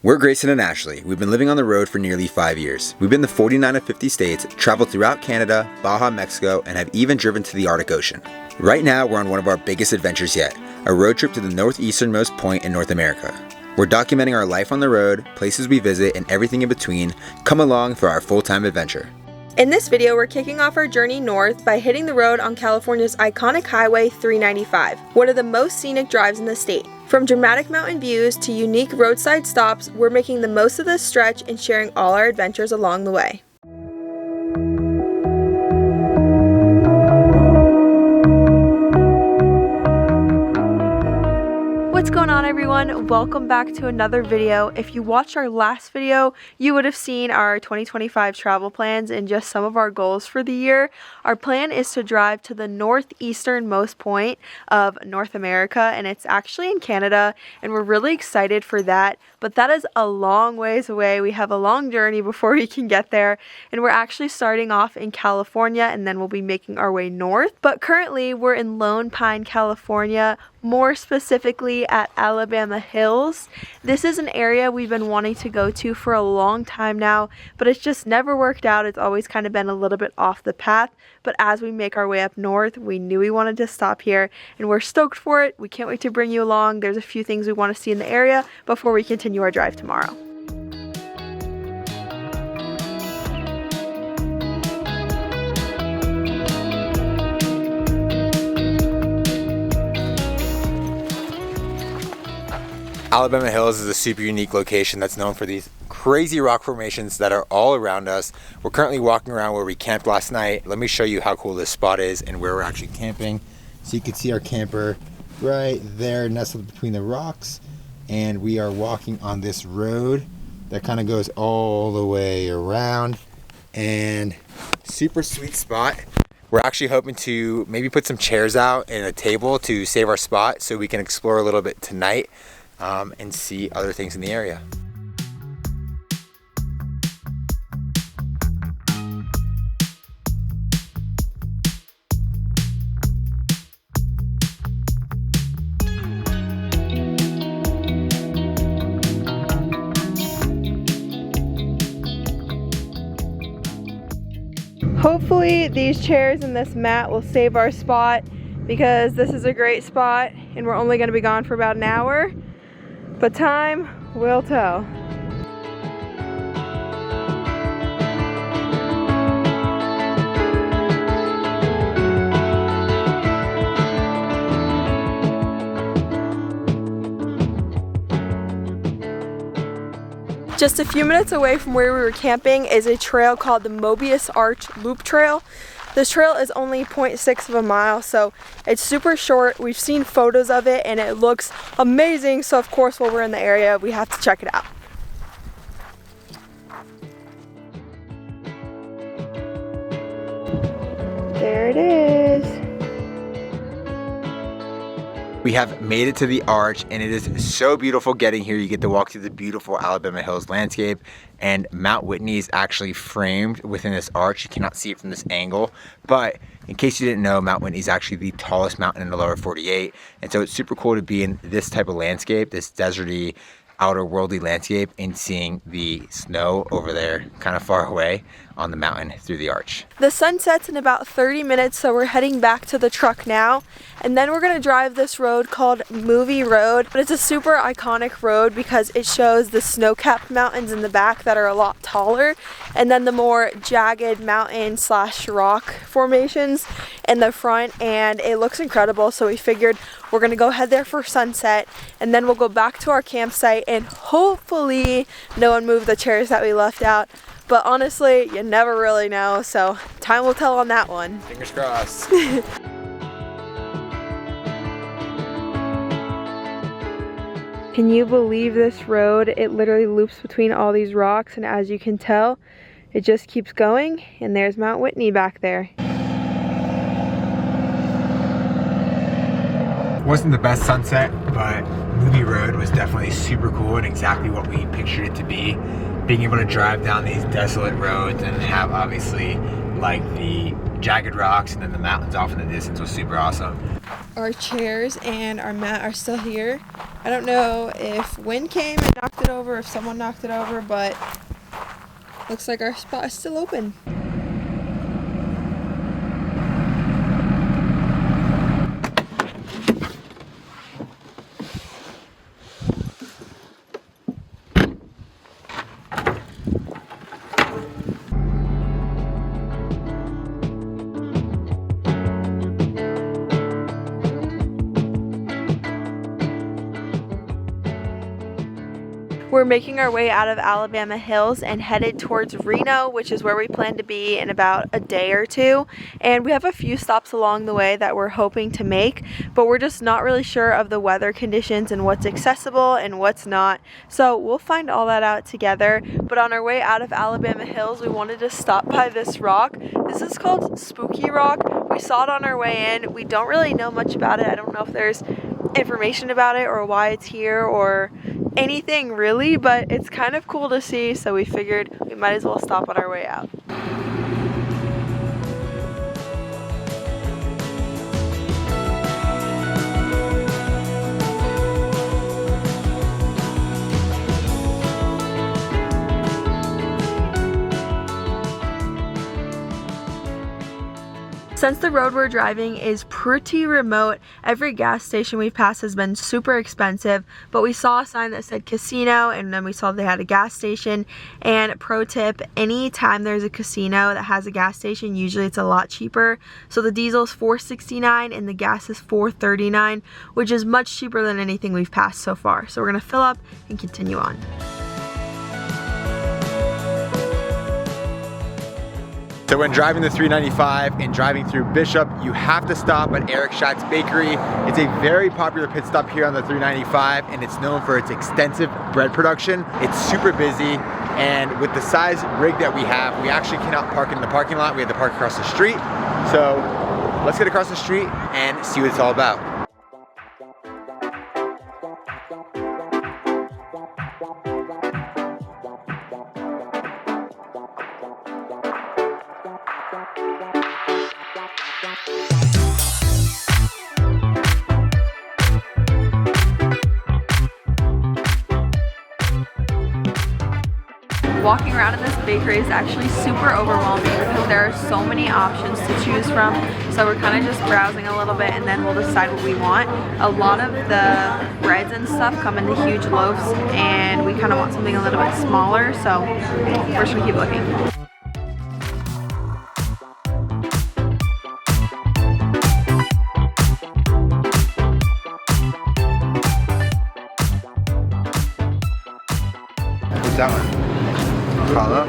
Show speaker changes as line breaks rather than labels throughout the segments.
We're Grayson and Ashley. We've been living on the road for nearly 5 years. We've been to 49 of 50 states, traveled throughout Canada, Baja, Mexico, and have even driven to the Arctic Ocean. Right now, we're on one of our biggest adventures yet, a road trip to the northeasternmost point in North America. We're documenting our life on the road, places we visit, and everything in between. Come along for our full-time adventure.
In this video, we're kicking off our journey north by hitting the road on California's iconic Highway 395, one of the most scenic drives in the state. From dramatic mountain views to unique roadside stops, we're making the most of this stretch and sharing all our adventures along the way. What's going on, everyone? Welcome back to another video. If you watched our last video, you would have seen our 2025 travel plans and just some of our goals for the year. Our plan is to drive to the northeasternmost point of North America, and it's actually in Canada, and we're really excited for that. But that is a long ways away. We have a long journey before we can get there, and we're actually starting off in California, and then we'll be making our way north. But currently, we're in Lone Pine, California, more specifically at Alabama Hills. This is an area we've been wanting to go to for a long time now, but it's just never worked out. It's always kind of been a little bit off the path. But as we make our way up north, we knew we wanted to stop here, and we're stoked for it. We can't wait to bring you along. There's a few things we want to see in the area before we continue our drive tomorrow.
Alabama Hills is a super unique location that's known for these crazy rock formations that are all around us. We're currently walking around where we camped last night. Let me show you how cool this spot is and where we're actually camping. So you can see our camper right there nestled between the rocks, and we are walking on this road that kind of goes all the way around, and super sweet spot. We're actually hoping to maybe put some chairs out and a table to save our spot so we can explore a little bit tonight. And see other things in the area.
Hopefully these chairs and this mat will save our spot, because this is a great spot and we're only going to be gone for about an hour. But time will tell. Just a few minutes away from where we were camping is a trail called the Mobius Arch Loop Trail. This trail is only 0.6 of a mile, so it's super short. We've seen photos of it and it looks amazing, so of course while we're in the area we have to check it out. There it is.
We have made it to the arch, and it is so beautiful getting here. You get to walk through the beautiful Alabama Hills landscape, and Mount Whitney is actually framed within this arch. You cannot see it from this angle, but in case you didn't know, Mount Whitney is actually the tallest mountain in the lower 48, and so it's super cool to be in this type of landscape, this deserty, outer worldly landscape, and seeing the snow over there kind of far away on the mountain through the arch.
The sun sets in about 30 minutes, so we're heading back to the truck now, and then we're gonna drive this road called Movie Road. But it's a super iconic road because it shows the snow-capped mountains in the back that are a lot taller, and then the more jagged mountain / rock formations in the front, and it looks incredible. So we figured we're gonna go head there for sunset, and then we'll go back to our campsite, and hopefully no one moved the chairs that we left out. But honestly, you never really know, so time will tell on that one.
Fingers crossed.
Can you believe this road? It literally loops between all these rocks, and as you can tell, it just keeps going, and there's Mount Whitney back there.
Wasn't the best sunset, but Movie Road was definitely super cool and exactly what we pictured it to be. Being able to drive down these desolate roads and have obviously like the jagged rocks, and then the mountains off in the distance was super awesome.
Our chairs and our mat are still here. I don't know if wind came and knocked it over, if someone knocked it over, but looks like our spot is still open. We're making our way out of Alabama Hills and headed towards Reno, which is where we plan to be in about a day or two. And we have a few stops along the way that we're hoping to make, but we're just not really sure of the weather conditions and what's accessible and what's not. So we'll find all that out together. But on our way out of Alabama Hills, we wanted to stop by this rock. This is called Spooky Rock. We saw it on our way in. We don't really know much about it. I don't know if there's information about it or why it's here or anything really, but it's kind of cool to see, so we figured we might as well stop on our way out. Since the road we're driving is pretty remote, every gas station we've passed has been super expensive, but we saw a sign that said casino, and then we saw they had a gas station. And pro tip, anytime there's a casino that has a gas station, usually it's a lot cheaper. So the diesel's $4.69 and the gas is $4.39, which is much cheaper than anything we've passed so far. So we're gonna fill up and continue on.
So when driving the 395 and driving through Bishop, you have to stop at Eric Schatz Bakery. It's a very popular pit stop here on the 395, and it's known for its extensive bread production. It's super busy, and with the size rig that we have, we actually cannot park in the parking lot. We have to park across the street. So let's get across the street and see what it's all about.
Walking around in this bakery is actually super overwhelming because there are so many options to choose from. So we're kind of just browsing a little bit and then we'll decide what we want. A lot of the breads and stuff come in the huge loaves, and we kind of want something a little bit smaller, so we're just gonna keep looking.
What's that one? Crawley.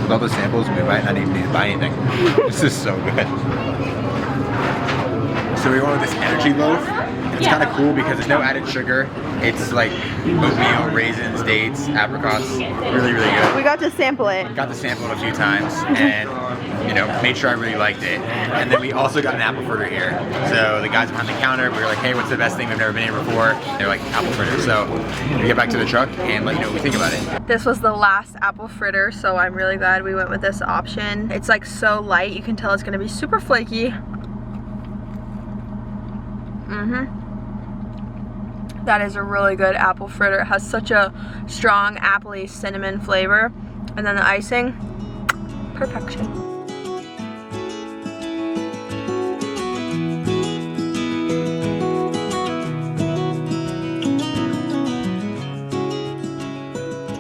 With all the samples, we might not even need to buy anything. This is so good. So we went with this energy loaf. It's kind of cool because there's no added sugar. It's like oatmeal, raisins, dates, apricots. Really, really good.
We got to sample it.
Got to sample it a few times and, you know, made sure I really liked it. And then we also got an apple fritter here. So the guys behind the counter, we were like, hey, what's the best thing we've never been here before? They're like, apple fritter. So we get back to the truck and let you know what we think about it.
This was the last apple fritter, so I'm really glad we went with this option. It's like so light, you can tell it's gonna be super flaky. That is a really good apple fritter. It has such a strong appley cinnamon flavor. And then the icing, perfection.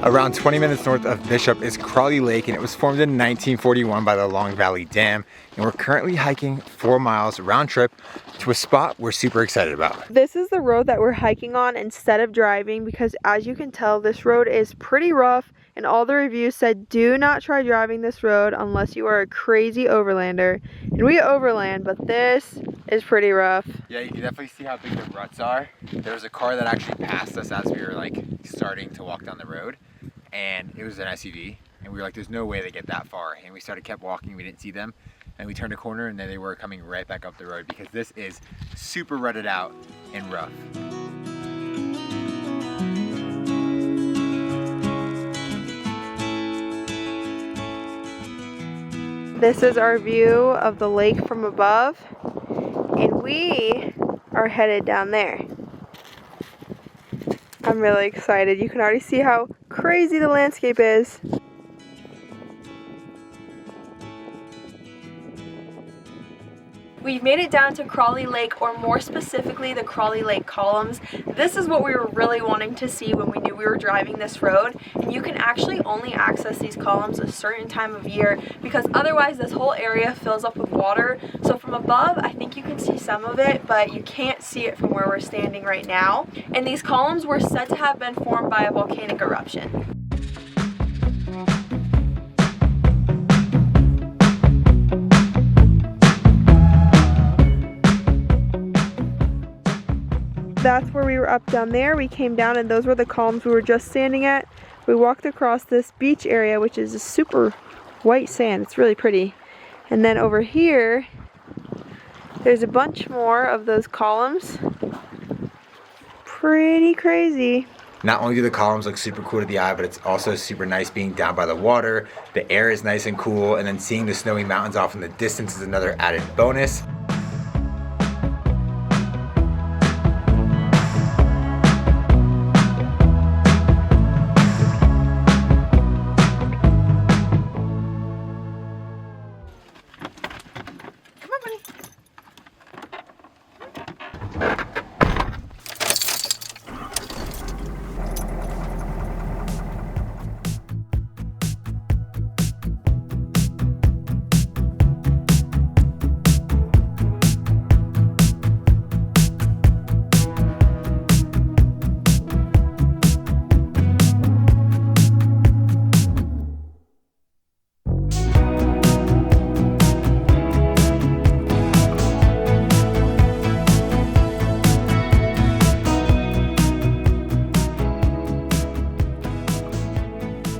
Around 20 minutes north of Bishop is Crawley Lake, and it was formed in 1941 by the Long Valley Dam. And we're currently hiking 4 miles round trip to a spot we're super excited about.
This is the road that we're hiking on instead of driving because, as you can tell, this road is pretty rough, and all the reviews said do not try driving this road unless you are a crazy overlander. And we overland, but this is pretty rough.
Yeah, you can definitely see how big the ruts are. There was a car that actually passed us as we were like starting to walk down the road, and it was an SUV, and we were like, there's no way they get that far. And we kept walking, we didn't see them, and we turned a corner and there they were coming right back up the road because this is super rutted out and rough.
This is our view of the lake from above, and we are headed down there. I'm really excited. You can already see how crazy the landscape is. We've made it down to Crawley Lake, or more specifically the Crawley Lake columns. This is what we were really wanting to see when we knew we were driving this road. And you can actually only access these columns a certain time of year, because otherwise this whole area fills up with water. So from above, I think you can see some of it, but you can't see it from where we're standing right now. And these columns were said to have been formed by a volcanic eruption. That's where we were up down there. We came down and those were the columns we were just standing at. We walked across this beach area, which is a super white sand. It's really pretty. And then over here, there's a bunch more of those columns. Pretty crazy.
Not only do the columns look super cool to the eye, but it's also super nice being down by the water. The air is nice and cool, and then seeing the snowy mountains off in the distance is another added bonus.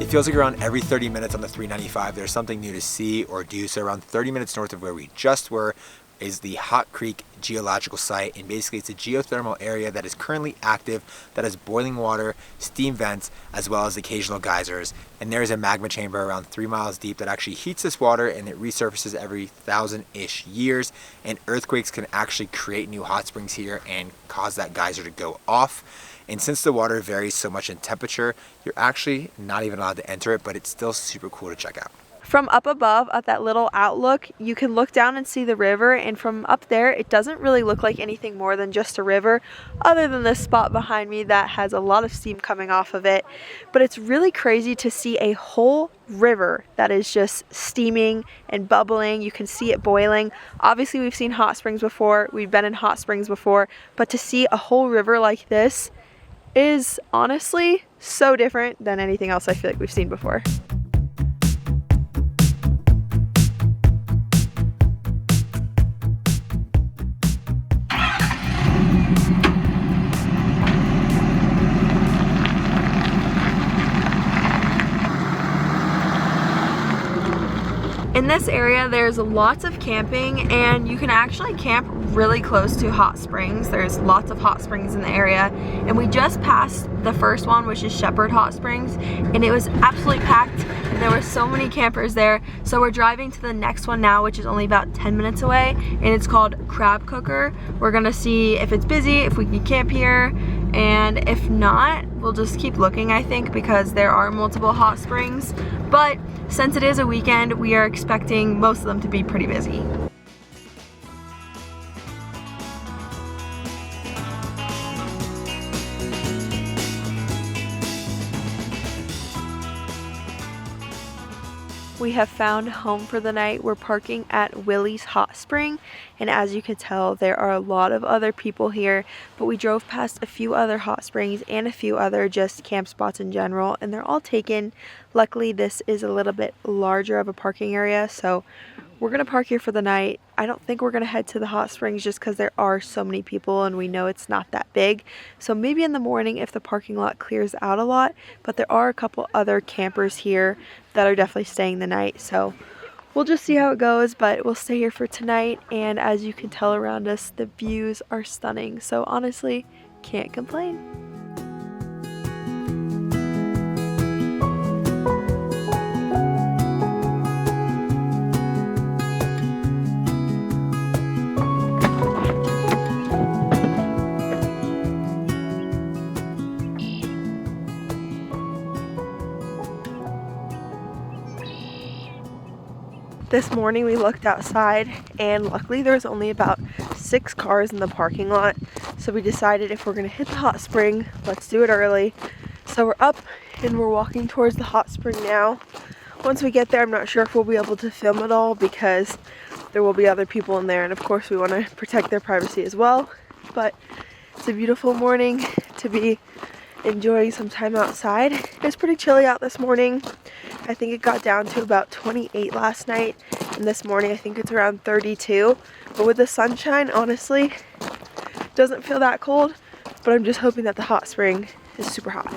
It feels like around every 30 minutes on the 395 there's something new to see or do. So around 30 minutes north of where we just were is the Hot Creek geological site, and basically it's a geothermal area that is currently active, that has boiling water, steam vents, as well as occasional geysers. And there's a magma chamber around 3 miles deep that actually heats this water, and it resurfaces every 1,000-ish years, and earthquakes can actually create new hot springs here and cause that geyser to go off. And since the water varies so much in temperature, you're actually not even allowed to enter it, but it's still super cool to check out.
From up above at that little outlook, you can look down and see the river, and from up there it doesn't really look like anything more than just a river, other than this spot behind me that has a lot of steam coming off of it. But it's really crazy to see a whole river that is just steaming and bubbling. You can see it boiling. Obviously we've seen hot springs before, we've been in hot springs before, but to see a whole river like this is honestly so different than anything else I feel like we've seen before. In this area, there's lots of camping, and you can actually camp really close to hot springs. There's lots of hot springs in the area, and we just passed the first one, which is Shepherd Hot Springs, and it was absolutely packed, and there were so many campers there. So we're driving to the next one now, which is only about 10 minutes away, and it's called Crab Cooker. We're gonna see if it's busy, if we can camp here, and if not, we'll just keep looking, I think, because there are multiple hot springs. But since it is a weekend, we are expecting most of them to be pretty busy. We have found home for the night. We're parking at Willys Hot Spring, and as you can tell, there are a lot of other people here, but we drove past a few other hot springs and a few other just camp spots in general, and they're all taken. Luckily, this is a little bit larger of a parking area, so we're gonna park here for the night. I don't think we're gonna head to the hot springs just because there are so many people and we know it's not that big. So maybe in the morning if the parking lot clears out a lot, but there are a couple other campers here that are definitely staying the night. So we'll just see how it goes, but we'll stay here for tonight. And as you can tell around us, the views are stunning. So honestly, can't complain. This morning we looked outside and luckily there was only about 6 cars in the parking lot. So we decided if we're gonna hit the hot spring, let's do it early. So we're up and we're walking towards the hot spring now. Once we get there, I'm not sure if we'll be able to film it all because there will be other people in there, and of course we want to protect their privacy as well. But it's a beautiful morning to be enjoying some time outside. It's pretty chilly out this morning. I think it got down to about 28 last night, and this morning I think it's around 32. But with the sunshine, honestly, it doesn't feel that cold, but I'm just hoping that the hot spring is super hot.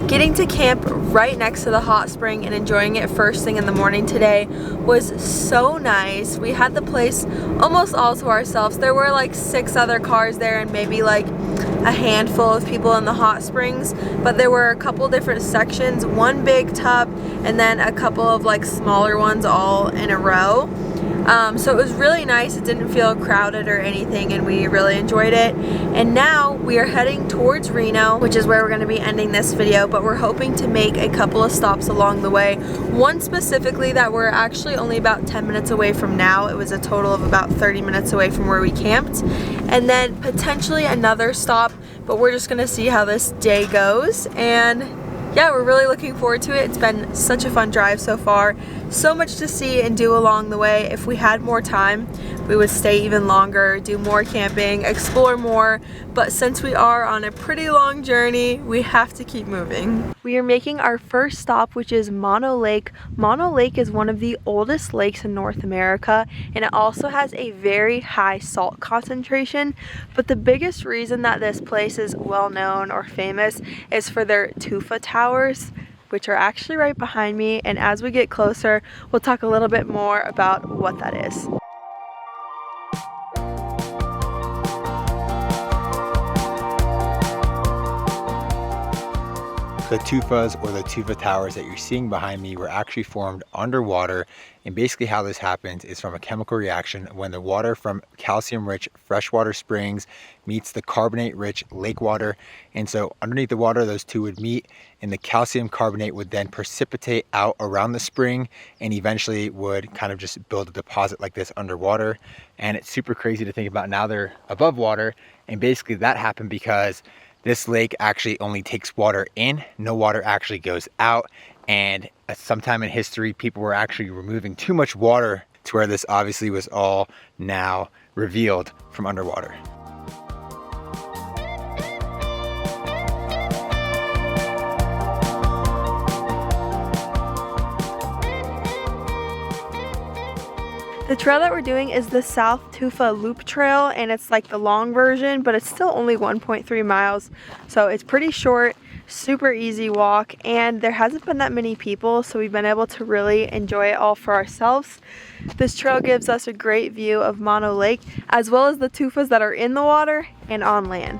Getting to camp right next to the hot spring and enjoying it first thing in the morning today was so nice. We had the place almost all to ourselves. There were like 6 other cars there and maybe like a handful of people in the hot springs, but there were a couple different sections, one big tub and then a couple of like smaller ones all in a row. So it was really nice. It didn't feel crowded or anything and we really enjoyed it. And now we are heading towards Reno, which is where we're going to be ending this video, but we're hoping to make a couple of stops along the way. One specifically that we're actually only about 10 minutes away from now. It was a total of about 30 minutes away from where we camped. And then potentially another stop, but we're just going to see how this day goes. And yeah, we're really looking forward to it. It's been such a fun drive so far. So much to see and do along the way. If we had more time, we would stay even longer, do more camping, explore more. But since we are on a pretty long journey, we have to keep moving. We are making our first stop, which is Mono Lake. Mono Lake is one of the oldest lakes in North America, and it also has a very high salt concentration. But the biggest reason that this place is well known or famous is for their tufa towers, which are actually right behind me. And as we get closer, we'll talk a little bit more about what that is.
The tufas, or the tufa towers that you're seeing behind me, were actually formed underwater, and basically how this happens is from a chemical reaction when the water from calcium-rich freshwater springs meets the carbonate-rich lake water. And so underneath the water, those two would meet, and the calcium carbonate would then precipitate out around the spring and eventually would kind of just build a deposit like this underwater. And it's super crazy to think about. Now they're above water, and basically that happened because this lake actually only takes water in, no water actually goes out. And at some time in history, people were actually removing too much water to where this obviously was all now revealed from underwater.
The trail that we're doing is the South Tufa Loop Trail, and it's like the long version, but it's still only 1.3 miles. So it's pretty short, super easy walk, and there hasn't been that many people, so we've been able to really enjoy it all for ourselves. This trail gives us a great view of Mono Lake, as well as the tufas that are in the water and on land.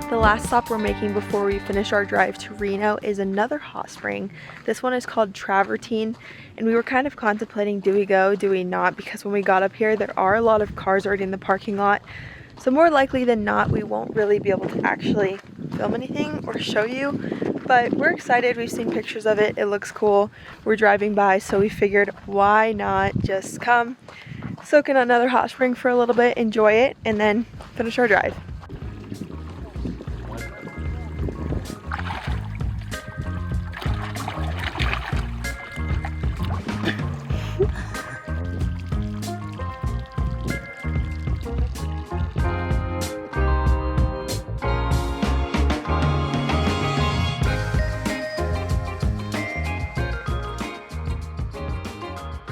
The last stop we're making before we finish our drive to Reno is another hot spring. This one is called Travertine, and we were kind of contemplating, do we go, do we not? Because when we got up here, there are a lot of cars already in the parking lot. So more likely than not, we won't really be able to actually film anything or show you. But we're excited. We've seen pictures of it. It looks cool. We're driving by, so we figured why not just come, soak in another hot spring for a little bit, enjoy it, and then finish our drive.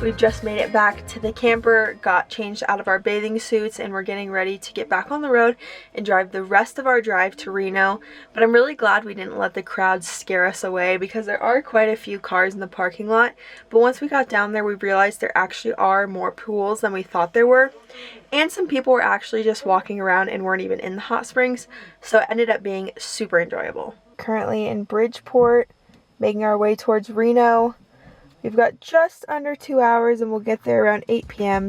We've just made it back to the camper, got changed out of our bathing suits, and we're getting ready to get back on the road and drive the rest of our drive to Reno. But I'm really glad we didn't let the crowds scare us away because there are quite a few cars in the parking lot. But once we got down there, we realized there actually are more pools than we thought there were. And some people were actually just walking around and weren't even in the hot springs. So it ended up being super enjoyable. Currently in Bridgeport, making our way towards Reno. We've got just under 2 hours and we'll get there around 8 p.m.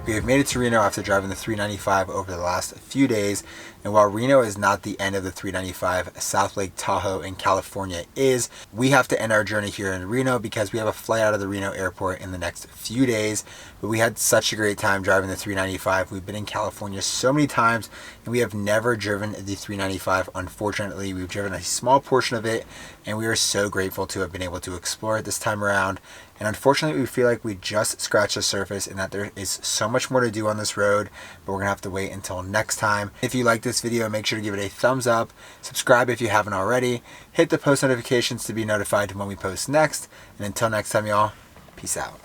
We have made it to Reno after driving the 395 over the last few days, and while Reno is not the end of the 395, South Lake Tahoe in California is. We have to end our journey here in Reno because we have a flight out of the Reno airport in the next few days, but we had such a great time driving the 395. We've been in California so many times, and we have never driven the 395. Unfortunately, we've driven a small portion of it, and we are so grateful to have been able to explore it this time around. And unfortunately, we feel like we just scratched the surface and that there is so much more to do on this road, but we're gonna have to wait until next time. If you like this video, make sure to give it a thumbs up, subscribe if you haven't already, hit the post notifications to be notified when we post next, and until next time, y'all, peace out.